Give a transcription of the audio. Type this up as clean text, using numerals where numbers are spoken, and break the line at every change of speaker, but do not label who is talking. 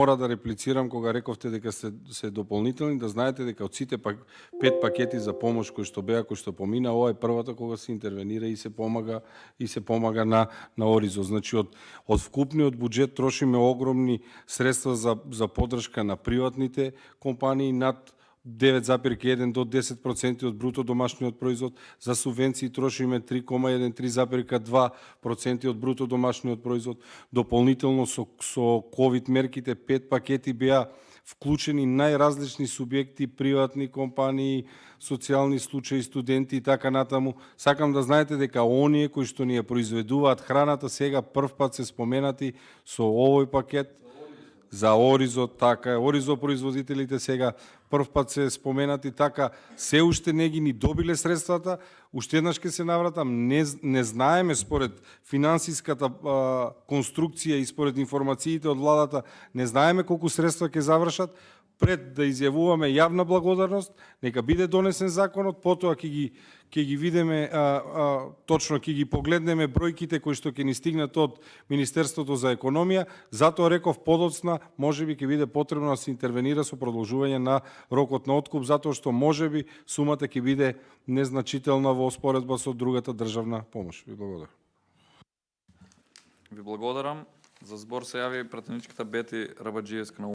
мора да реплицирам кога рековте дека се дополнителни, да знаете дека од сите 5 пакети за помош кои што помина, ова е првата кога се интервенира и се помага на Оризо. Значи од вкупниот буџет трошиме огромни средства за поддршка на приватните компании над 9,1 до 10% од бруто домашниот производ, за субвенции трошиме 3,1 3,2% од бруто домашниот производ. Дополнително со ковид мерките 5 пакети беа вклучени најразлични субјекти, приватни компании, социјални случаи, студенти и така натаму. Сакам да знаете дека оние кои што ни ја произведуваат храната сега првпат се споменати со овој пакет. За Оризо, така е. Оризо производителите сега првпат се споменати, така се уште не ги ни добиле средствата, уште еднаш ќе се навратам, не знаеме според финансиската конструкција и според информациите од владата, не знаеме колку средства ќе завршат. Пред да изјавуваме јавна благодарност, нека биде донесен законот, потоа ќе ги видиме точно, ќе ги погледнеме бројките кои што ќе ни стигнат од Министерството за економија. Затоа реков подоцна, можеби ќе биде потребно да се интервенира со продолжување на рокот на откуп, затоа што можеби сумата ќе биде незначителна во споредба со другата државна помош. Ви благодарам.
Ви благодарам. За збор се јави пратеничката Бети Рабаджиевска.